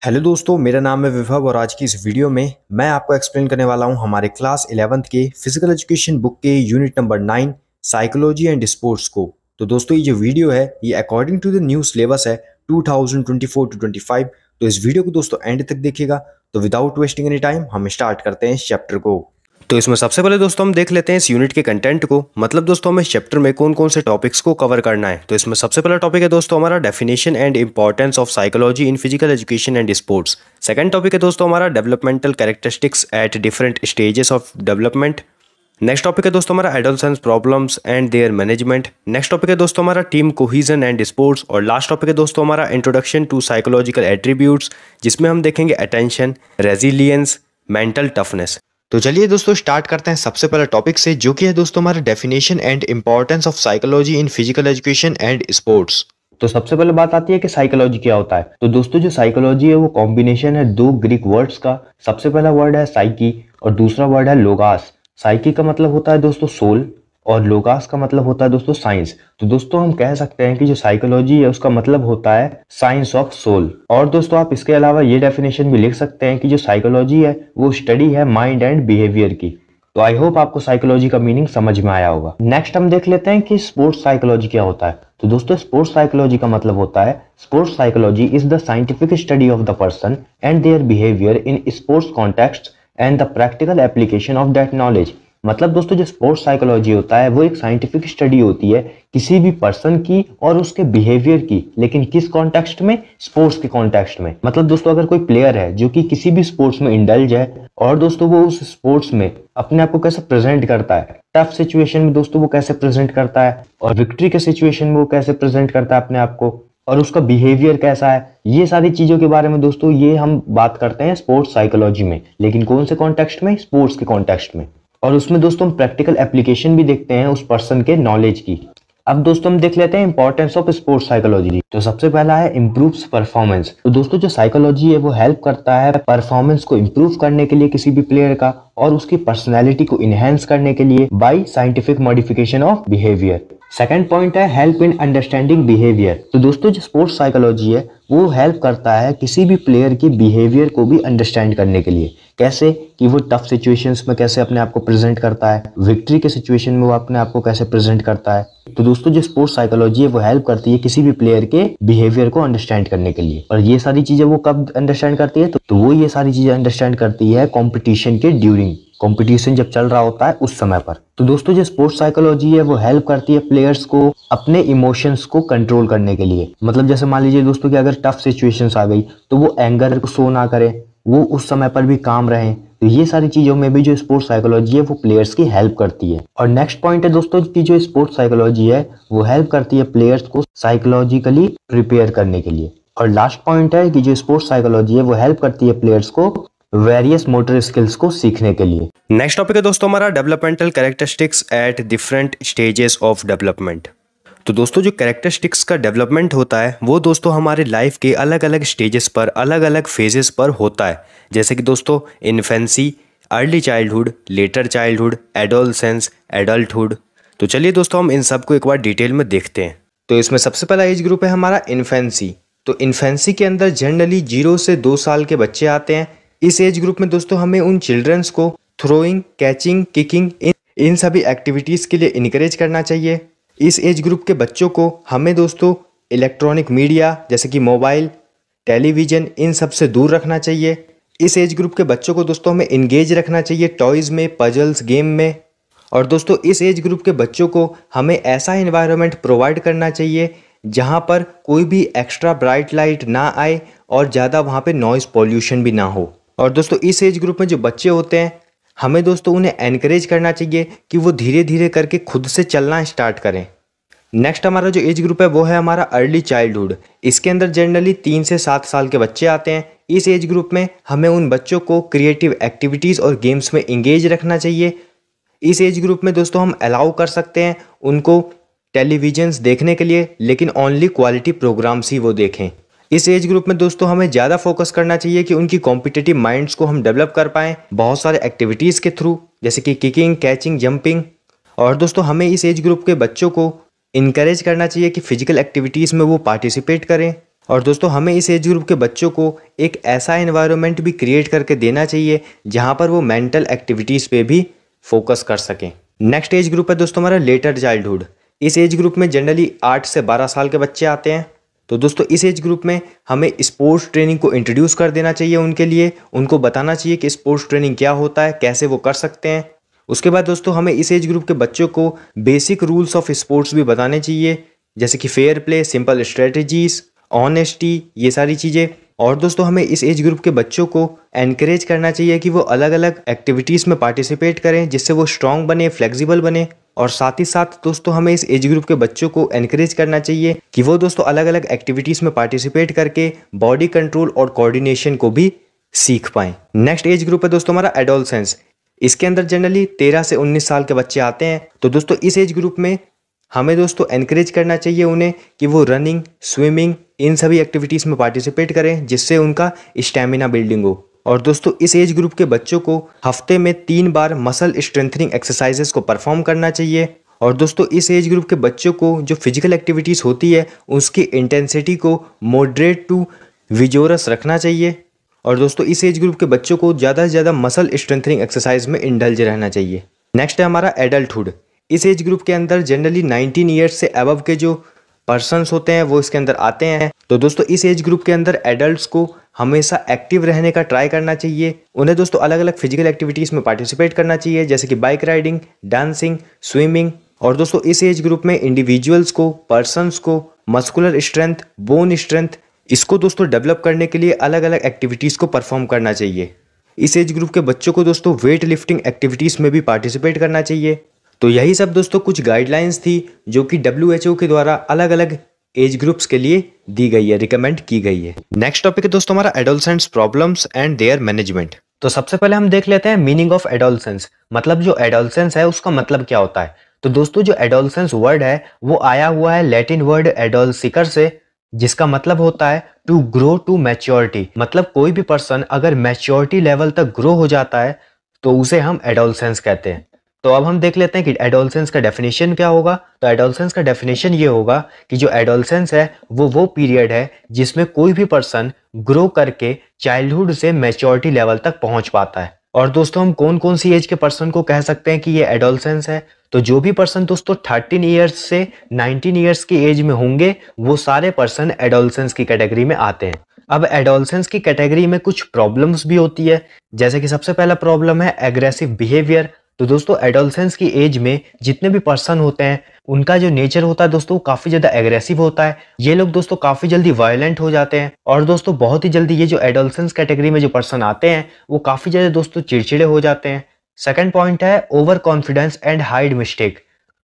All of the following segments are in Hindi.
हेलो दोस्तों, मेरा नाम है विभव और आज की इस वीडियो में मैं आपको एक्सप्लेन करने वाला हूं हमारे क्लास 11th के फिजिकल एजुकेशन बुक के unit number 9 psychology and sports को। तो दोस्तों ये जो वीडियो है ये according to the new syllabus है 2024 टू 25। तो इस वीडियो को दोस्तों एंड तक देखिएगा। तो विदाउट वेस्टिंग एनी टाइम हम स्टार्ट करते हैं इस चैप्टर को। तो इसमें सबसे पहले दोस्तों हम देख लेते हैं इस यूनिट के कंटेंट को, मतलब दोस्तों हमें इस चैप्टर में कौन कौन से टॉपिक्स को कवर करना है। तो इसमें सबसे पहला टॉपिक है दोस्तों हमारा definition and importance of psychology in physical education and sports. Second topic है दोस्तों हमारा developmental characteristics at different stages of development. Next topic है दोस्तों हमारा adolescence problems and there management. Next topic है दोस्तों हमारा टीम कोहीजन एंड स्पोर्ट्स। और लास्ट टॉपिक है दोस्तों हमारा इंट्रोडक्शन टू साइकोलॉजिकल एट्रीब्यूट्स, जिसमें हम देखेंगे अटेंशन, रेजिलियंस, मेंटल टफनेस। तो चलिए दोस्तों स्टार्ट करते हैं सबसे पहले टॉपिक से, जो कि है दोस्तों हमारा definition and importance of psychology in physical education and sports. तो सबसे पहले बात आती है कि साइकोलॉजी क्या होता है। तो दोस्तों जो साइकोलॉजी है वो कॉम्बिनेशन है दो ग्रीक वर्ड्स का। सबसे पहला वर्ड है साइकी और दूसरा वर्ड है लोगास। साइकी का मतलब होता है दोस्तों सोल और लोगास का मतलब होता है दोस्तों साइंस। तो दोस्तों हम कह सकते हैं कि जो साइकोलॉजी है उसका मतलब होता है साइंस ऑफ सोल। और दोस्तों आप इसके अलावा ये डेफिनेशन भी लिख सकते हैं कि जो साइकोलॉजी है वो स्टडी है माइंड एंड बिहेवियर की। तो आई होप आपको साइकोलॉजी का मीनिंग समझ में आया होगा। नेक्स्ट हम देख लेते हैं कि स्पोर्ट्स साइकोलॉजी क्या होता है। तो दोस्तों स्पोर्ट्स साइकोलॉजी का मतलब होता है sports psychology is the scientific study of the person and their behaviour in sports context and the practical application of that knowledge. मतलब दोस्तों जो स्पोर्ट्स साइकोलॉजी होता है वो एक साइंटिफिक स्टडी होती है किसी भी पर्सन की और उसके बिहेवियर की, लेकिन किस कॉन्टेक्स्ट में? स्पोर्ट्स के कॉन्टेक्स्ट में। मतलब दोस्तों अगर कोई प्लेयर है जो कि किसी भी स्पोर्ट्स में इंडल्ज है और दोस्तों वो उस स्पोर्ट्स में अपने आप को कैसे प्रेजेंट करता है, टफ सिचुएशन में दोस्तों वो कैसे प्रेजेंट करता है और विक्ट्री के सिचुएशन में वो कैसे प्रेजेंट करता है अपने आप को, और उसका बिहेवियर कैसा है, ये सारी चीजों के बारे में दोस्तों ये हम बात करते हैं स्पोर्ट्स साइकोलॉजी में। लेकिन कौन से कॉन्टेक्स्ट में? स्पोर्ट्स के कॉन्टेक्स्ट में। और उसमें दोस्तों हम प्रैक्टिकल एप्लीकेशन भी देखते हैं उस पर्सन के नॉलेज की। अब दोस्तों हम देख लेते हैं इंपॉर्टेंस ऑफ स्पोर्ट्स साइकोलॉजी। तो सबसे पहला है इम्प्रूव्स परफॉर्मेंस। तो दोस्तों जो साइकोलॉजी है वो हेल्प करता है परफॉर्मेंस को इम्प्रूव करने के लिए किसी भी प्लेयर का, और उसकी पर्सनैलिटी को इनहेंस करने के लिए bye scientific modification of behaviour. Second point है हेल्प इन अंडरस्टैंडिंग बिहेवियर। तो दोस्तों जो स्पोर्ट्स साइकोलॉजी है वो हेल्प करता है किसी भी प्लेयर की बिहेवियर को भी अंडरस्टैंड करने के लिए। कैसे? कि वो टफ सिचुएशंस में कैसे अपने आप को प्रेजेंट करता है, विक्ट्री के सिचुएशन में वो अपने आप को कैसे प्रेजेंट करता है। तो दोस्तों जो स्पोर्ट्स साइकोलॉजी है वो हेल्प करती है किसी भी प्लेयर के बिहेवियर को अंडरस्टैंड करने के लिए। और ये सारी चीजें वो कब अंडरस्टैंड करती है? तो वो ये सारी चीजें अंडरस्टैंड करती है कॉम्पिटिशन के ड्यूरिंग, कंपटीशन जब चल रहा होता है उस समय पर। तो दोस्तों जो स्पोर्ट्स साइकोलॉजी है वो हेल्प करती है प्लेयर्स को अपने इमोशंस को कंट्रोल करने के लिए। मतलब जैसे मान लीजिए दोस्तों कि अगर टफ सिचुएशंस आ गई तो वो एंगर को शो ना करें, वो उस समय पर भी काम रहें। तो ये सारी चीजों में भी जो स्पोर्ट्स साइकोलॉजी है वो प्लेयर्स की हेल्प करती है। और नेक्स्ट पॉइंट है दोस्तों कि जो स्पोर्ट्स साइकोलॉजी है वो हेल्प करती है प्लेयर्स को साइकोलॉजिकली प्रिपेयर करने के लिए। और लास्ट पॉइंट है कि जो स्पोर्ट्स साइकोलॉजी है वो हेल्प करती है प्लेयर्स को वेरियस मोटर स्किल्स को सीखने के लिए। नेक्स्ट टॉपिक है दोस्तों हमारा developmental characteristics at different stages of development. तो दोस्तों जो कैरेक्टरिस्टिक्स का डेवलपमेंट होता है वो दोस्तों हमारे लाइफ के अलग अलग स्टेजेस पर, अलग अलग फेजेस पर होता है। जैसे कि दोस्तों infancy, early childhood, letter childhood, adolescence, adulthood. तो चलिए दोस्तों हम इन सब को एक बार डिटेल में देखते हैं। तो इसमें सबसे पहला एज ग्रुप है हमारा इन्फेंसी। तो इन्फेंसी के अंदर जनरली 0 से 2 साल के बच्चे आते हैं। इस एज ग्रुप में दोस्तों हमें उन चिल्ड्रंस को थ्रोइंग, कैचिंग, किकिंग इन सभी एक्टिविटीज़ के लिए इनकरेज करना चाहिए। इस एज ग्रुप के बच्चों को हमें दोस्तों इलेक्ट्रॉनिक मीडिया जैसे कि मोबाइल, टेलीविज़न इन सब से दूर रखना चाहिए। इस एज ग्रुप के बच्चों को दोस्तों हमें इंगेज रखना चाहिए टॉयज़ में, पजल्स, गेम में। और दोस्तों इस एज ग्रुप के बच्चों को हमें ऐसा एनवायरनमेंट प्रोवाइड करना चाहिए जहाँ पर कोई भी एक्स्ट्रा ब्राइट लाइट ना आए और ज़्यादा वहाँ पे नॉइज़ पॉल्यूशन भी ना हो। और दोस्तों इस एज ग्रुप में जो बच्चे होते हैं हमें दोस्तों उन्हें एनकरेज करना चाहिए कि वो धीरे धीरे करके खुद से चलना स्टार्ट करें। नेक्स्ट हमारा जो एज ग्रुप है वो है हमारा अर्ली चाइल्डहुड। इसके अंदर जनरली 3 से 7 साल के बच्चे आते हैं। इस एज ग्रुप में हमें उन बच्चों को क्रिएटिव एक्टिविटीज़ और गेम्स में इंगेज रखना चाहिए। इस एज ग्रुप में दोस्तों हम अलाउ कर सकते हैं उनको टेलीविजन्स देखने के लिए, लेकिन ओनली क्वालिटी प्रोग्राम्स ही वो देखें। इस एज ग्रुप में दोस्तों हमें ज़्यादा फोकस करना चाहिए कि उनकी कॉम्पिटिटिव माइंड्स को हम डेवलप कर पाएँ बहुत सारे एक्टिविटीज़ के थ्रू, जैसे कि किकिंग, कैचिंग, जंपिंग। और दोस्तों हमें इस एज ग्रुप के बच्चों को इनकरेज करना चाहिए कि फिजिकल एक्टिविटीज़ में वो पार्टिसिपेट करें। और दोस्तों हमें इस एज ग्रुप के बच्चों को एक ऐसा एनवायरनमेंट भी क्रिएट करके देना चाहिए जहाँ पर वो मेंटल एक्टिविटीज़ पे भी फोकस कर सकें। नेक्स्ट एज ग्रुप है दोस्तों हमारा लेटर चाइल्डहुड। इस एज ग्रुप में जनरली 8 से 12 साल के बच्चे आते हैं। तो दोस्तों इस एज ग्रुप में हमें स्पोर्ट्स ट्रेनिंग को इंट्रोड्यूस कर देना चाहिए उनके लिए, उनको बताना चाहिए कि स्पोर्ट्स ट्रेनिंग क्या होता है, कैसे वो कर सकते हैं। उसके बाद दोस्तों हमें इस एज ग्रुप के बच्चों को बेसिक रूल्स ऑफ स्पोर्ट्स भी बताने चाहिए, जैसे कि fair play, simple strategies, honesty, ये सारी चीज़ें। और दोस्तों हमें इस एज ग्रुप के बच्चों को एनकरेज करना चाहिए कि वो अलग अलग एक्टिविटीज़ में पार्टिसिपेट करें, जिससे वो स्ट्रांग बने, फ्लेक्सिबल बने। और साथ ही साथ दोस्तों हमें इस एज ग्रुप के बच्चों को एनकरेज करना चाहिए कि वो दोस्तों अलग अलग एक्टिविटीज़ में पार्टिसिपेट करके बॉडी कंट्रोल और कोऑर्डिनेशन को भी सीख पाएं। नेक्स्ट एज ग्रुप है दोस्तों हमारा एडोलसेंस। इसके अंदर जनरली 13 से 19 साल के बच्चे आते हैं। तो दोस्तों इस एज ग्रुप में हमें दोस्तों एनकरेज करना चाहिए उन्हें कि वो रनिंग, स्विमिंग, इन सभी एक्टिविटीज़ में पार्टिसिपेट करें, जिससे उनका स्टैमिना बिल्डिंग हो। और दोस्तों इस एज ग्रुप के बच्चों को हफ्ते में 3 बार मसल स्ट्रेंथनिंग एक्सरसाइजेस को परफॉर्म करना चाहिए। और दोस्तों इस एज ग्रुप के बच्चों को जो फिजिकल एक्टिविटीज़ होती है उसकी इंटेंसिटी को मॉडरेट टू विजोरस रखना चाहिए। और दोस्तों इस एज ग्रुप के बच्चों को ज़्यादा से ज़्यादा मसल स्ट्रेंथनिंग एक्सरसाइज में इंडल्ज रहना चाहिए। नेक्स्ट है हमारा एडल्टहुड। इस एज ग्रुप के अंदर जनरली 19 ईयर्स से अबव के जो पर्सन्स होते हैं वो इसके अंदर आते हैं। तो दोस्तों इस एज ग्रुप के अंदर एडल्ट्स को हमेशा एक्टिव रहने का ट्राई करना चाहिए। उन्हें दोस्तों अलग अलग फिजिकल एक्टिविटीज़ में पार्टिसिपेट करना चाहिए, जैसे कि बाइक राइडिंग, डांसिंग, स्विमिंग। और दोस्तों इस एज ग्रुप में इंडिविजुअल्स को, पर्सन्स को मस्कुलर स्ट्रेंथ, बोन स्ट्रेंथ, इसको दोस्तों डेवलप करने के लिए अलग अलग एक्टिविटीज़ को परफॉर्म करना चाहिए। इस एज ग्रुप के बच्चों को दोस्तों वेट लिफ्टिंग एक्टिविटीज़ में भी पार्टिसिपेट करना चाहिए। तो यही सब दोस्तों कुछ गाइडलाइंस थी जो कि WHO के द्वारा अलग अलग एज ग्रुप्स के लिए दी गई है, रिकमेंड की गई है। नेक्स्ट टॉपिक है दोस्तों हमारा adolescence problems and there management. तो सबसे पहले हम देख लेते हैं मीनिंग ऑफ एडोलसेंस, मतलब जो एडोलसेंस है उसका मतलब क्या होता है। तो दोस्तों जो एडोलसेंस वर्ड है वो आया हुआ है लैटिन वर्ड एडोलसिकर से, जिसका मतलब होता है टू ग्रो टू मैच्योरिटी। मतलब कोई भी पर्सन अगर मैच्योरिटी लेवल तक ग्रो हो जाता है तो उसे हम एडोलसेंस कहते हैं। तो अब हम देख लेते हैं कि एडोलसेंस का डेफिनेशन क्या होगा। तो एडोलसेंस का डेफिनेशन ये होगा कि जो एडोलसेंस है वो पीरियड है जिसमें कोई भी पर्सन ग्रो करके चाइल्डहुड से मैच्योरिटी लेवल तक पहुंच पाता है। और दोस्तों हम कौन कौन सी एज के पर्सन को कह सकते हैं कि ये एडोलसेंस है। तो जो भी पर्सन दोस्तों 13 ईयर्स से 19 ईयर्स की एज में होंगे वो सारे पर्सन एडोलसेंस की कैटेगरी में आते हैं। अब एडोलसेंस की कैटेगरी में कुछ प्रॉब्लम्स भी होती है, जैसे कि सबसे पहला प्रॉब्लम है एग्रेसिव बिहेवियर। तो दोस्तों एडोलसेंस की एज में जितने भी पर्सन होते हैं उनका जो नेचर होता है दोस्तों काफी ज्यादा एग्रेसिव होता है। ये लोग दोस्तों काफी जल्दी वायलेंट हो जाते हैं और दोस्तों बहुत ही जल्दी ये जो एडोलसेंस कैटेगरी में जो पर्सन आते हैं वो काफी ज्यादा दोस्तों चिड़चिड़े हो जाते हैं। सेकंड पॉइंट है over confidence and hide mistake.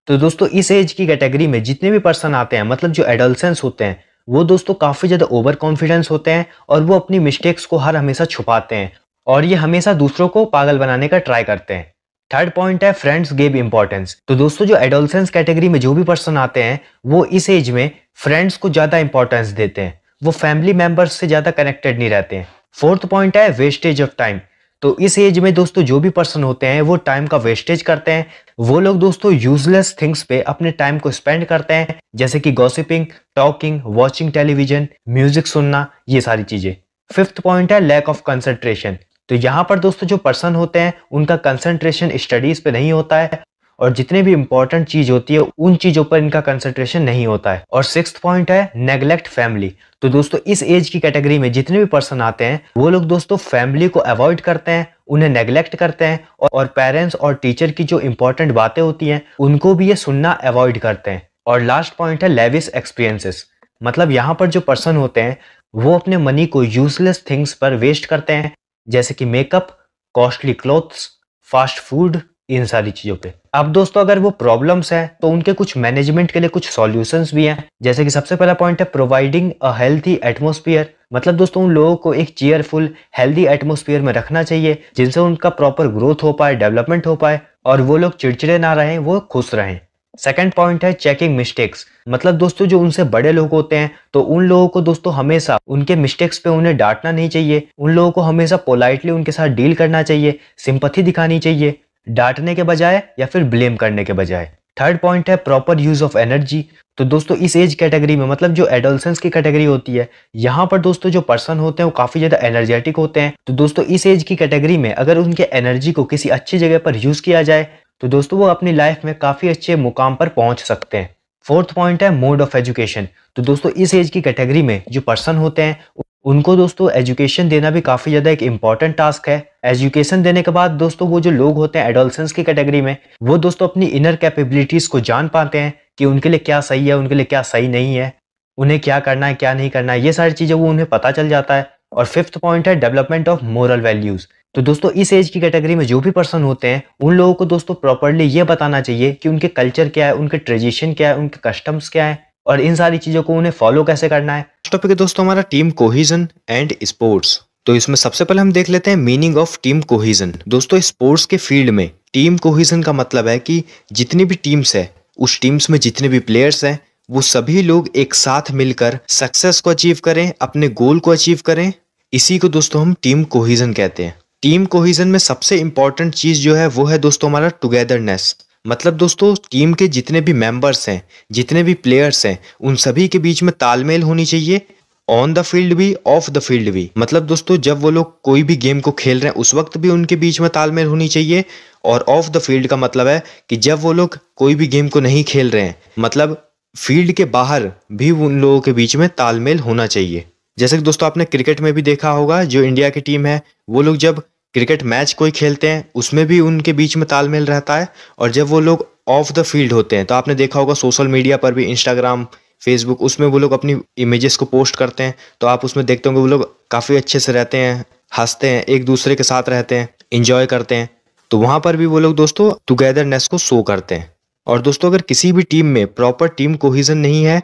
तो दोस्तों इस एज की कैटेगरी में जितने भी पर्सन आते हैं, मतलब जो एडोलसेंस होते हैं, वो दोस्तों काफी ज्यादा ओवर कॉन्फिडेंस होते हैं और वो अपनी मिस्टेक्स को हर हमेशा छुपाते हैं और ये हमेशा दूसरों को पागल बनाने का ट्राई करते हैं। थर्ड पॉइंट है फ्रेंड्स गिव इंपॉर्टेंस। तो दोस्तों जो एडोलसेंस कैटेगरी में जो भी पर्सन आते हैं वो इस एज में फ्रेंड्स को ज्यादा इंपॉर्टेंस देते हैं, वो फैमिली मेंबर्स से ज्यादा कनेक्टेड नहीं रहते हैं। फोर्थ पॉइंट है वेस्टेज ऑफ टाइम। तो इस एज में दोस्तों जो भी पर्सन होते हैं वो टाइम का वेस्टेज करते हैं। वो लोग दोस्तों यूजलेस थिंग्स पे अपने टाइम को स्पेंड करते हैं, जैसे कि gossiping, talking, watching television, music सुनना, ये सारी चीजें। फिफ्थ पॉइंट है लैक ऑफ कंसंट्रेशन। तो यहाँ पर दोस्तों जो पर्सन होते हैं उनका कंसंट्रेशन स्टडीज पे नहीं होता है और जितने भी इंपॉर्टेंट चीज होती है उन चीजों पर इनका कंसंट्रेशन नहीं होता है। और सिक्स्थ पॉइंट है नेग्लेक्ट फैमिली। तो दोस्तों इस एज की कैटेगरी में जितने भी पर्सन आते हैं वो लोग दोस्तों फैमिली को अवॉइड करते हैं, उन्हें नेग्लेक्ट करते हैं और पेरेंट्स और टीचर की जो इंपॉर्टेंट बातें होती हैं उनको भी ये सुनना अवॉइड करते हैं। और लास्ट पॉइंट है लेविश एक्सपीरियंसेस। मतलब यहाँ पर जो पर्सन होते हैं वो अपने मनी को यूजलेस थिंग्स पर वेस्ट करते हैं, जैसे कि makeup, costly clothes, fast food, इन सारी चीजों पे। अब दोस्तों अगर वो प्रॉब्लम्स हैं तो उनके कुछ मैनेजमेंट के लिए कुछ सॉल्यूशंस भी हैं, जैसे कि सबसे पहला पॉइंट है प्रोवाइडिंग अ हेल्थी एटमॉस्फेयर। मतलब दोस्तों उन लोगों को एक चीयरफुल हेल्दी एटमॉस्फेयर में रखना चाहिए जिनसे उनका प्रॉपर ग्रोथ हो पाए, डेवलपमेंट हो पाए और वो लोग चिड़चिड़े ना रहें, वो खुश रहें। सेकंड पॉइंट है चेकिंग मिस्टेक्स। मतलब दोस्तों जो उनसे बड़े लोग होते हैं तो उन लोगों को दोस्तों हमेशा उनके मिस्टेक्स पे उन्हें डांटना नहीं चाहिए, उन लोगों को हमेशा पोलाइटली उनके साथ डील करना चाहिए, सिंपैथी दिखानी चाहिए, डांटने के बजाय या फिर ब्लेम करने के बजाय। थर्ड पॉइंट है प्रॉपर यूज ऑफ एनर्जी। तो दोस्तों इस एज कैटेगरी में मतलब जो एडोलसेंस की कैटेगरी होती है, यहाँ पर दोस्तों जो पर्सन होते हैं वो काफी ज्यादा एनर्जेटिक होते हैं। तो दोस्तों इस एज की कैटेगरी में अगर उनके एनर्जी को किसी अच्छी जगह पर यूज किया जाए तो दोस्तों वो अपनी लाइफ में काफी अच्छे मुकाम पर पहुंच सकते हैं। फोर्थ पॉइंट है मोड ऑफ एजुकेशन। तो दोस्तों इस एज की कैटेगरी में जो पर्सन होते हैं उनको दोस्तों एजुकेशन देना भी काफी ज्यादा एक इंपॉर्टेंट टास्क है। एजुकेशन देने के बाद दोस्तों वो जो लोग होते हैं एडोलसेंस की कैटेगरी में, वो दोस्तों अपनी इनर कैपेबिलिटीज को जान पाते हैं कि उनके लिए क्या सही है, उनके लिए क्या सही नहीं है, उन्हें क्या करना है क्या नहीं करना है, ये सारी चीजें वो उन्हें पता चल जाता है। और फिफ्थ पॉइंट है डेवलपमेंट ऑफ मोरल वैल्यूज। तो दोस्तों इस एज की कैटेगरी में जो भी पर्सन होते हैं उन लोगों को दोस्तों प्रॉपरली ये बताना चाहिए कि उनके कल्चर क्या है, उनके ट्रेडिशन क्या है, उनके कस्टम्स क्या है और इन सारी चीजों को उन्हें फॉलो कैसे करना है। टॉपिक है दोस्तों हमारा टीम कोहिजन एंड स्पोर्ट्स। तो इसमें सबसे पहले हम देख लेते हैं मीनिंग ऑफ टीम कोहिजन। दोस्तों स्पोर्ट्स के फील्ड में टीम कोहिजन का मतलब है कि जितनी भी टीम्स है उस टीम्स में जितने भी प्लेयर्स हैं वो सभी लोग एक साथ मिलकर सक्सेस को अचीव करें, अपने गोल को अचीव करें। इसी को दोस्तों हम टीम कोहिजन कहते हैं। टीम कोहिजन में सबसे इंपॉर्टेंट चीज जो है वो है दोस्तों हमारा टुगेदरनेस। मतलब दोस्तों टीम के जितने भी मेंबर्स हैं, जितने भी प्लेयर्स हैं, उन सभी के बीच में तालमेल होनी चाहिए, ऑन द फील्ड भी ऑफ द फील्ड भी। मतलब दोस्तों जब वो लोग कोई भी गेम को खेल रहे हैं उस वक्त भी उनके बीच में तालमेल होनी चाहिए। और ऑफ द फील्ड का मतलब है कि जब वो लोग कोई भी गेम को नहीं खेल रहे हैं, मतलब फील्ड के बाहर भी उन लोगों के बीच में तालमेल होना चाहिए। जैसे कि दोस्तों आपने क्रिकेट में भी देखा होगा, जो इंडिया की टीम है वो लोग जब क्रिकेट मैच कोई खेलते हैं उसमें भी उनके बीच में तालमेल रहता है। और जब वो लोग ऑफ द फील्ड होते हैं तो आपने देखा होगा सोशल मीडिया पर भी, इंस्टाग्राम, फेसबुक, उसमें वो लोग अपनी इमेजेस को पोस्ट करते हैं तो आप उसमें देखते होंगे वो लोग काफ़ी अच्छे से रहते हैं, हंसते हैं, एक दूसरे के साथ रहते हैं, इंजॉय करते हैं। तो वहाँ पर भी वो लोग दोस्तों टुगेदरनेस को शो करते हैं। और दोस्तों अगर किसी भी टीम में प्रॉपर टीम कोहिजन नहीं है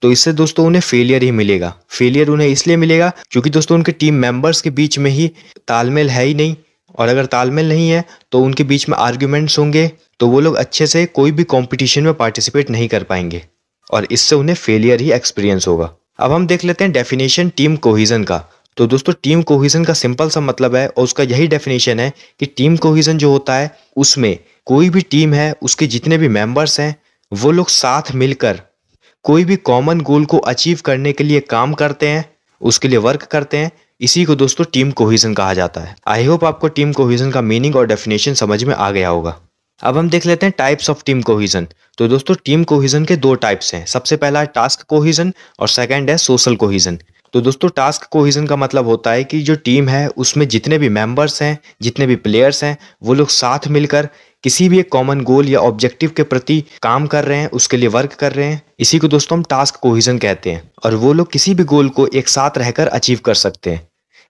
तो इससे दोस्तों उन्हें फेलियर ही मिलेगा। फेलियर उन्हें इसलिए मिलेगा क्योंकि दोस्तों उनके टीम मेंबर्स के बीच में ही तालमेल है ही नहीं। और अगर तालमेल नहीं है तो उनके बीच में आर्ग्यूमेंट्स होंगे तो वो लोग अच्छे से कोई भी कंपटीशन में पार्टिसिपेट नहीं कर पाएंगे और इससे उन्हें फेलियर ही एक्सपीरियंस होगा। अब हम देख लेते हैं डेफिनेशन टीम कोहिजन का। तो दोस्तों टीम कोहिजन का सिंपल सा मतलब है और उसका यही डेफिनेशन है कि टीम कोहिजन जो होता है उसमें कोई भी टीम है उसके जितने भी मेंबर्स हैं वो लोग साथ मिलकर कोई भी कॉमन गोल को अचीव करने के लिए काम करते हैं, उसके लिए वर्क करते हैं। इसी को दोस्तों टीम कोहिजन कहा जाता है। आई होप आपको टीम कोहिजन का मीनिंग और डेफिनेशन समझ में आ गया होगा। अब हम देख लेते हैं टाइप्स ऑफ टीम कोहिजन। तो दोस्तों टीम कोहिजन के दो टाइप्स हैं। सबसे पहला है टास्क कोहिजन और सेकंड है सोशल कोहिजन। तो दोस्तों टास्क कोहिजन का मतलब होता है कि जो टीम है उसमें जितने भी मेंबर्स हैं, जितने भी प्लेयर्स हैं, वो लोग साथ मिलकर किसी भी एक कॉमन गोल या ऑब्जेक्टिव के प्रति काम कर रहे हैं, उसके लिए वर्क कर रहे हैं। इसी को दोस्तों हम टास्क कोहिजन कहते हैं। और वो लोग किसी भी गोल को एक साथ रहकर अचीव कर सकते हैं।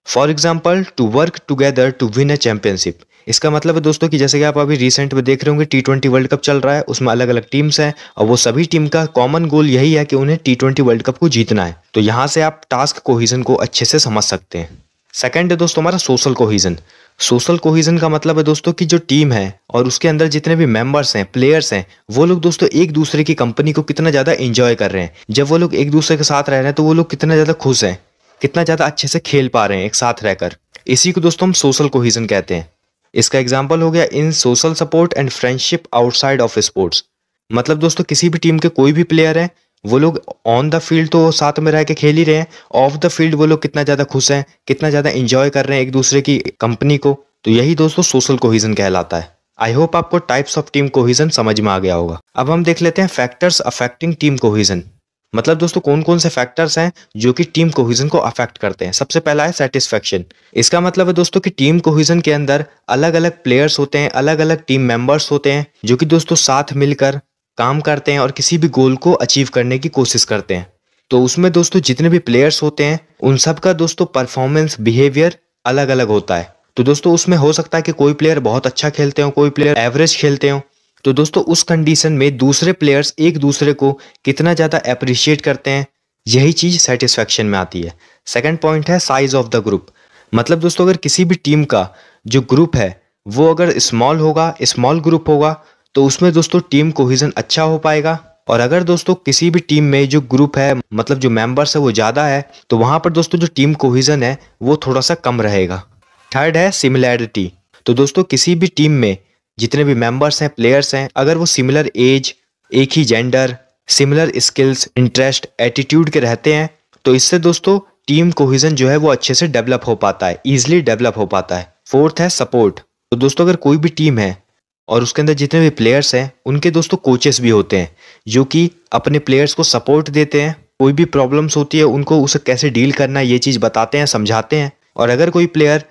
For example to work together to win a championship. इसका मतलब है दोस्तों कि जैसे कि आप अभी रिसेंट में देख रहे होंगे T20 वर्ल्ड कप चल रहा है, उसमें अलग अलग टीम्स हैं और वो सभी टीम का कॉमन गोल यही है कि उन्हें T20 वर्ल्ड कप को जीतना है। तो यहाँ से आप टास्क कोहिजन को अच्छे से समझ सकते हैं। सेकंड है दोस्तों हमारा सोशल कोहिजन। सोशल कोहिजन का मतलब है दोस्तों कि जो टीम है और उसके अंदर जितने भी मेंबर्स हैं, प्लेयर्स हैं, वो लोग दोस्तों एक दूसरे की कंपनी को कितना ज़्यादा एंजॉय कर रहे हैं। जब वो लोग एक दूसरे के साथ रह रहे हैं तो वो लोग कितना ज़्यादा खुश हैं, कितना ज़्यादा अच्छे से खेल पा रहे हैं एक साथ रहकर। इसी को दोस्तों हम सोशल कोहिजन कहते हैं। इसका एग्जाम्पल हो गया इन social support and friendship outside of sports. मतलब दोस्तों किसी भी टीम के कोई भी प्लेयर है वो लोग ऑन द फील्ड तो साथ में रह के खेल ही रहे हैं, ऑफ द फील्ड वो लोग कितना ज़्यादा खुश हैं, कितना ज़्यादा एंजॉय कर रहे हैं एक दूसरे की कंपनी को। तो यही दोस्तों सोशल कोहिजन कहलाता है। आई होप आपको टाइप्स ऑफ टीम कोहिजन समझ में आ गया होगा। अब हम देख लेते हैं फैक्टर्स अफेक्टिंग टीम कोहिजन। मतलब दोस्तों कौन कौन से फैक्टर्स हैं जो कि टीम कोहिजन को अफेक्ट करते हैं। सबसे पहला है सेटिस्फेक्शन। इसका मतलब है दोस्तों कि टीम कोहिजन के अंदर अलग अलग प्लेयर्स होते हैं, अलग अलग टीम मेंबर्स होते हैं जो कि दोस्तों साथ मिलकर काम करते हैं और किसी भी गोल को अचीव करने की कोशिश करते हैं। तो उसमें दोस्तों जितने भी प्लेयर्स होते हैं उन सब का दोस्तों परफॉर्मेंस, बिहेवियर अलग अलग होता है। तो दोस्तों उसमें हो सकता है कि कोई प्लेयर बहुत अच्छा खेलते हो, कोई प्लेयर एवरेज खेलते हो। तो दोस्तों उस कंडीशन में दूसरे प्लेयर्स एक दूसरे को कितना ज़्यादा अप्रिशिएट करते हैं, यही चीज़ सेटिस्फेक्शन में आती है। सेकंड पॉइंट है साइज ऑफ द ग्रुप। मतलब दोस्तों अगर किसी भी टीम का जो ग्रुप है वो अगर स्मॉल होगा, स्मॉल ग्रुप होगा, तो उसमें दोस्तों टीम कोहिजन अच्छा हो पाएगा। और अगर दोस्तों किसी भी टीम में जो ग्रुप है, मतलब जो मेंबर्स है वो ज़्यादा है, तो वहाँ पर दोस्तों जो टीम कोहिजन है वो थोड़ा सा कम रहेगा। थर्ड है सिमिलैरिटी। तो दोस्तों किसी भी टीम में जितने भी मेंबर्स हैं, प्लेयर्स हैं, अगर वो सिमिलर एज, एक ही gender, similar skills, interest, attitude के रहते हैं, तो इससे दोस्तों टीम कोहेजन जो है वो अच्छे से डेवलप हो पाता है, ईजिली डेवलप हो पाता है। फोर्थ है सपोर्ट। तो दोस्तों अगर कोई भी टीम है और उसके अंदर जितने भी प्लेयर्स हैं उनके दोस्तों कोचेस भी होते हैं जो कि अपने प्लेयर्स को सपोर्ट देते हैं। कोई भी प्रॉब्लम्स होती है उनको उसे कैसे डील करना है ये चीज़ बताते हैं, समझाते हैं। और अगर कोई प्लेयर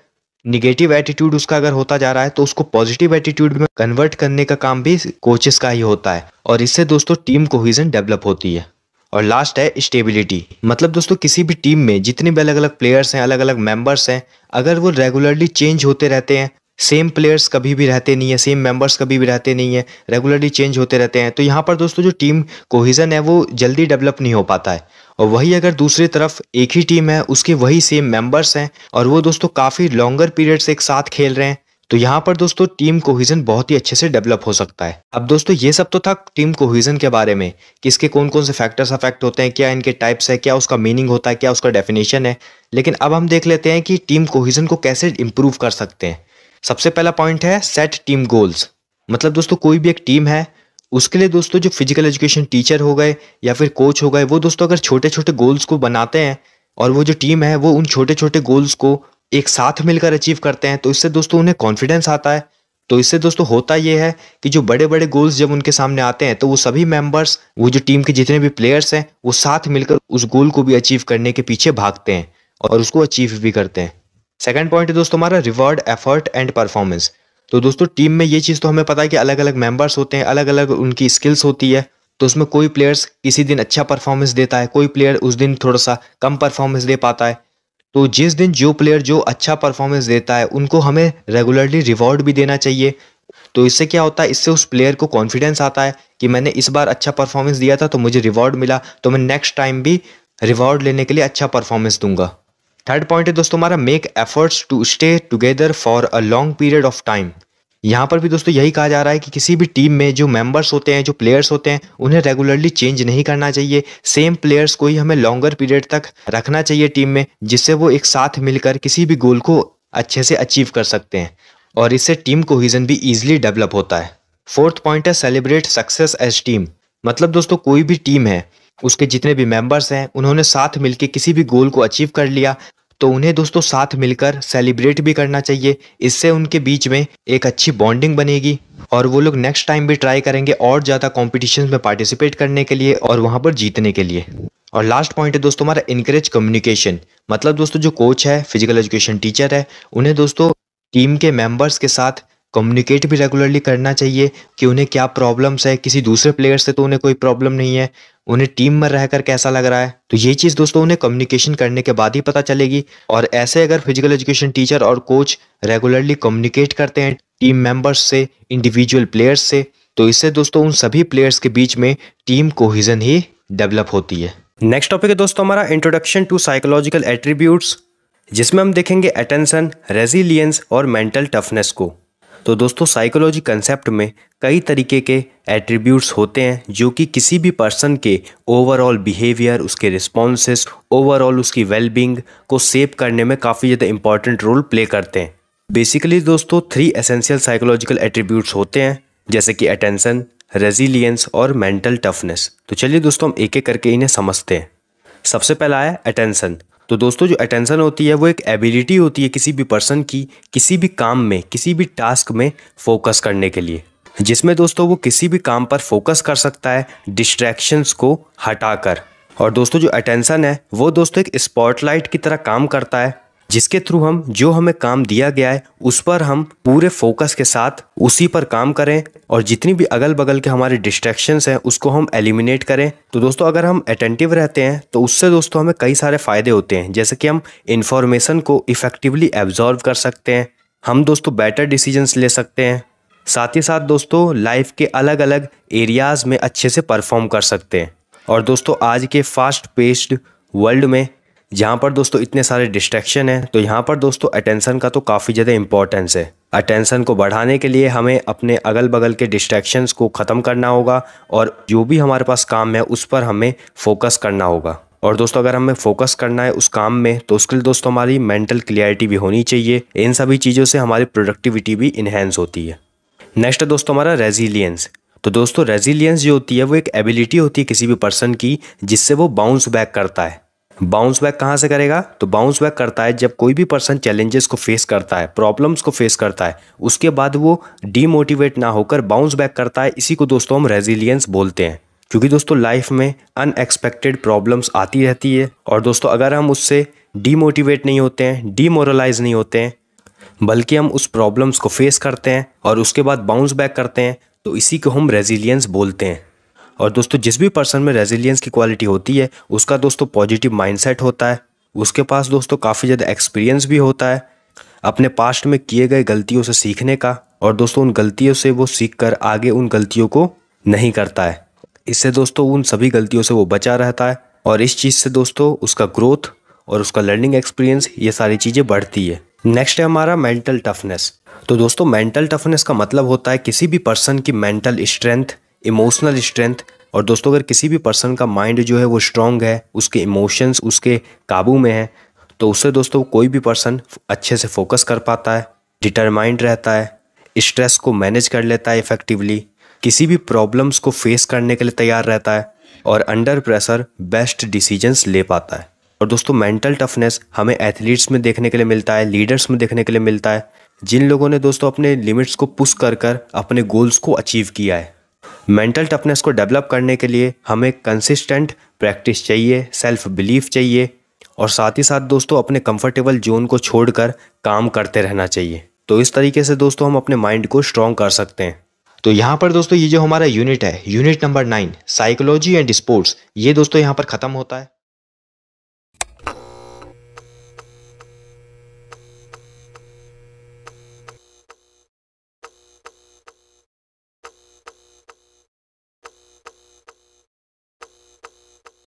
निगेटिव एटीट्यूड उसका अगर होता जा रहा है तो उसको पॉजिटिव एटीट्यूड में कन्वर्ट करने का काम भी कोचेस का ही होता है, और इससे दोस्तों टीम कोहेजन डेवलप होती है। और लास्ट है स्टेबिलिटी। मतलब दोस्तों किसी भी टीम में जितने भी अलग अलग प्लेयर्स हैं, अलग अलग मेंबर्स हैं, अगर वो रेगुलरली चेंज होते रहते हैं, सेम प्लेयर्स कभी भी रहते नहीं है, सेम मेंबर्स कभी भी रहते नहीं है, रेगुलरली चेंज होते रहते हैं, तो यहाँ पर दोस्तों जो टीम कोहेजन है वो जल्दी डेवलप नहीं हो पाता है। और वही अगर दूसरी तरफ एक ही टीम है, उसके वही सेम मेंबर्स हैं और वो दोस्तों काफ़ी लॉन्गर पीरियड से एक साथ खेल रहे हैं, तो यहाँ पर दोस्तों टीम कोहेजन बहुत ही अच्छे से डेवलप हो सकता है। अब दोस्तों ये सब तो था टीम कोहेजन के बारे में कि इसके कौन कौन से फैक्टर्स अफेक्ट होते हैं, क्या इनके टाइप्स है, क्या उसका मीनिंग होता है, क्या उसका डेफिनेशन है। लेकिन अब हम देख लेते हैं कि टीम कोहेजन को कैसे इंप्रूव कर सकते हैं। सबसे पहला पॉइंट है सेट टीम गोल्स। मतलब दोस्तों कोई भी एक टीम है, उसके लिए दोस्तों जो फिजिकल एजुकेशन टीचर हो गए या फिर कोच हो गए, वो दोस्तों अगर छोटे छोटे गोल्स को बनाते हैं और वो जो टीम है वो उन छोटे छोटे गोल्स को एक साथ मिलकर अचीव करते हैं, तो इससे दोस्तों उन्हें कॉन्फिडेंस आता है। तो इससे दोस्तों होता ये है कि जो बड़े बड़े गोल्स जब उनके सामने आते हैं तो वो सभी मेंबर्स, वो जो टीम के जितने भी प्लेयर्स हैं, वो साथ मिलकर उस गोल को भी अचीव करने के पीछे भागते हैं और उसको अचीव भी करते हैं। सेकंड पॉइंट है दोस्तों हमारा रिवॉर्ड, एफर्ट एंड परफॉर्मेंस। तो दोस्तों टीम में ये चीज़ तो हमें पता है कि अलग अलग मेंबर्स होते हैं, अलग अलग उनकी स्किल्स होती है, तो उसमें कोई प्लेयर्स किसी दिन अच्छा परफॉर्मेंस देता है, कोई प्लेयर उस दिन थोड़ा सा कम परफॉर्मेंस दे पाता है। तो जिस दिन जो प्लेयर जो अच्छा परफॉर्मेंस देता है उनको हमें रेगुलरली रिवॉर्ड भी देना चाहिए। तो इससे क्या होता है, इससे उस प्लेयर को कॉन्फिडेंस आता है कि मैंने इस बार अच्छा परफॉर्मेंस दिया था तो मुझे रिवॉर्ड मिला, तो मैं नेक्स्ट टाइम भी रिवॉर्ड लेने के लिए अच्छा परफॉर्मेंस दूंगा। थर्ड पॉइंट है दोस्तों हमारा make efforts to stay together for a long period of time. यहाँ पर भी दोस्तों यही कहा जा रहा है कि किसी भी टीम में जो मेंबर्स होते हैं, जो प्लेयर्स होते हैं, उन्हें रेगुलरली चेंज नहीं करना चाहिए। सेम प्लेयर्स को ही हमें लॉन्गर पीरियड तक रखना चाहिए टीम में, जिससे वो एक साथ मिलकर किसी भी गोल को अच्छे से अचीव कर सकते हैं, और इससे टीम कोहेजन भी ईजिली डेवलप होता है। फोर्थ पॉइंट है सेलिब्रेट सक्सेस एज टीम। मतलब दोस्तों कोई भी टीम है, उसके जितने भी मेंबर्स हैं, उन्होंने साथ मिलकर किसी भी गोल को अचीव कर लिया, तो उन्हें दोस्तों साथ मिलकर सेलिब्रेट भी करना चाहिए। इससे उनके बीच में एक अच्छी बॉन्डिंग बनेगी और वो लोग नेक्स्ट टाइम भी ट्राई करेंगे और ज़्यादा कॉम्पिटिशन में पार्टिसिपेट करने के लिए और वहाँ पर जीतने के लिए। और लास्ट पॉइंट है दोस्तों हमारा इनकरेज कम्युनिकेशन। मतलब दोस्तों जो कोच है, फिजिकल एजुकेशन टीचर है, उन्हें दोस्तों टीम के मेंबर्स के साथ कम्युनिकेट भी रेगुलरली करना चाहिए कि उन्हें क्या प्रॉब्लम्स है, किसी दूसरे प्लेयर से तो उन्हें कोई प्रॉब्लम नहीं है, उन्हें टीम में रहकर कैसा लग रहा है। तो ये चीज़ दोस्तों उन्हें कम्युनिकेशन करने के बाद ही पता चलेगी। और ऐसे अगर फिजिकल एजुकेशन टीचर और कोच रेगुलरली कम्युनिकेट करते हैं टीम मेंबर्स से, इंडिविजुअल प्लेयर्स से, तो इससे दोस्तों उन सभी प्लेयर्स के बीच में टीम कोहेजन ही डेवलप होती है। नेक्स्ट टॉपिक है दोस्तों हमारा इंट्रोडक्शन टू साइकोलॉजिकल एट्रीब्यूट्स, जिसमें हम देखेंगे अटेंशन, रेजिलियंस और मेंटल टफनेस को। तो दोस्तों साइकोलॉजी कंसेप्ट में कई तरीके के एट्रीब्यूट्स होते हैं जो कि किसी भी पर्सन के ओवरऑल बिहेवियर, उसके रिस्पॉन्सेस, ओवरऑल उसकी वेलबींग को शेप करने में काफ़ी ज़्यादा इंपॉर्टेंट रोल प्ले करते हैं। बेसिकली दोस्तों 3 एसेंशियल साइकोलॉजिकल एट्रीब्यूट्स होते हैं, जैसे कि अटेंशन, रेजिलियंस और मेंटल टफनेस। तो चलिए दोस्तों हम एक एक करके इन्हें समझते हैं। सबसे पहला है अटेंशन। तो दोस्तों जो अटेंशन होती है वो एक एबिलिटी होती है किसी भी पर्सन की किसी भी काम में, किसी भी टास्क में फोकस करने के लिए, जिसमें दोस्तों वो किसी भी काम पर फोकस कर सकता है डिस्ट्रैक्शंस को हटाकर। और दोस्तों जो अटेंशन है वो दोस्तों एक स्पॉटलाइट की तरह काम करता है, जिसके थ्रू हम जो हमें काम दिया गया है उस पर हम पूरे फोकस के साथ उसी पर काम करें और जितनी भी अगल बगल के हमारे डिस्ट्रैक्शंस हैं उसको हम एलिमिनेट करें। तो दोस्तों अगर हम अटेंटिव रहते हैं तो उससे दोस्तों हमें कई सारे फ़ायदे होते हैं, जैसे कि हम इंफॉर्मेशन को इफ़ेक्टिवली एब्जॉर्व कर सकते हैं, हम दोस्तों बेटर डिसीजंस ले सकते हैं, साथ ही साथ दोस्तों लाइफ के अलग अलग एरियाज़ में अच्छे से परफॉर्म कर सकते हैं। और दोस्तों आज के फास्ट पेस्ड वर्ल्ड में जहाँ पर दोस्तों इतने सारे डिस्ट्रैक्शन हैं, तो यहाँ पर दोस्तों अटेंशन का तो काफ़ी ज़्यादा इंपॉर्टेंस है। अटेंशन को बढ़ाने के लिए हमें अपने अगल बगल के डिस्ट्रैक्शंस को ख़त्म करना होगा और जो भी हमारे पास काम है उस पर हमें फोकस करना होगा। और दोस्तों अगर हमें फोकस करना है उस काम में तो उसके लिए दोस्तों हमारी मेंटल क्लियरिटी भी होनी चाहिए। इन सभी चीज़ों से हमारी प्रोडक्टिविटी भी इन्हेंस होती है। नेक्स्ट है दोस्तों हमारा रेजिलियंस। तो दोस्तों रेजिलियंस जो होती है वो एक एबिलिटी होती है किसी भी पर्सन की, जिससे वो बाउंस बैक करता है। बाउंस बैक कहाँ से करेगा? तो बाउंस बैक करता है जब कोई भी पर्सन चैलेंजेस को फेस करता है, प्रॉब्लम्स को फेस करता है, उसके बाद वो डीमोटिवेट ना होकर बाउंस बैक करता है। इसी को दोस्तों हम रेजिलियंस बोलते हैं। क्योंकि दोस्तों लाइफ में अनएक्सपेक्टेड प्रॉब्लम्स आती रहती है, और दोस्तों अगर हम उससे डीमोटिवेट नहीं होते हैं, डीमोरलाइज नहीं होते हैं, बल्कि हम उस प्रॉब्लम्स को फेस करते हैं और उसके बाद बाउंस बैक करते हैं, तो इसी को हम रेजिलियंस बोलते हैं। और दोस्तों जिस भी पर्सन में रेजिलियंस की क्वालिटी होती है, उसका दोस्तों पॉजिटिव माइंडसेट होता है, उसके पास दोस्तों काफ़ी ज़्यादा एक्सपीरियंस भी होता है अपने पास्ट में किए गए गलतियों से सीखने का, और दोस्तों उन गलतियों से वो सीख कर आगे उन गलतियों को नहीं करता है। इससे दोस्तों उन सभी गलतियों से वो बचा रहता है, और इस चीज़ से दोस्तों उसका ग्रोथ और उसका लर्निंग एक्सपीरियंस, ये सारी चीज़ें बढ़ती है। नेक्स्ट है हमारा मेंटल टफनेस। तो दोस्तों मेंटल टफनेस का मतलब होता है किसी भी पर्सन की मेंटल स्ट्रेंथ, इमोशनल स्ट्रेंथ। और दोस्तों अगर किसी भी पर्सन का माइंड जो है वो स्ट्रांग है, उसके इमोशंस उसके काबू में है, तो उससे दोस्तों कोई भी पर्सन अच्छे से फोकस कर पाता है, डिटरमाइंड रहता है, स्ट्रेस को मैनेज कर लेता है इफेक्टिवली, किसी भी प्रॉब्लम्स को फेस करने के लिए तैयार रहता है, और अंडर प्रेशर बेस्ट डिसीजंस ले पाता है। और दोस्तों मेंटल टफनेस हमें एथलीट्स में देखने के लिए मिलता है, लीडर्स में देखने के लिए मिलता है, जिन लोगों ने दोस्तों अपने लिमिट्स को पुश कर कर अपने गोल्स को अचीव किया है। मेंटल टफनेस को डेवलप करने के लिए हमें कंसिस्टेंट प्रैक्टिस चाहिए, सेल्फ बिलीफ चाहिए, और साथ ही साथ दोस्तों अपने कंफर्टेबल जोन को छोड़कर काम करते रहना चाहिए। तो इस तरीके से दोस्तों हम अपने माइंड को स्ट्रॉन्ग कर सकते हैं। तो यहाँ पर दोस्तों ये जो हमारा यूनिट है, unit number 9 psychology and sports, ये दोस्तों यहाँ पर ख़त्म होता है।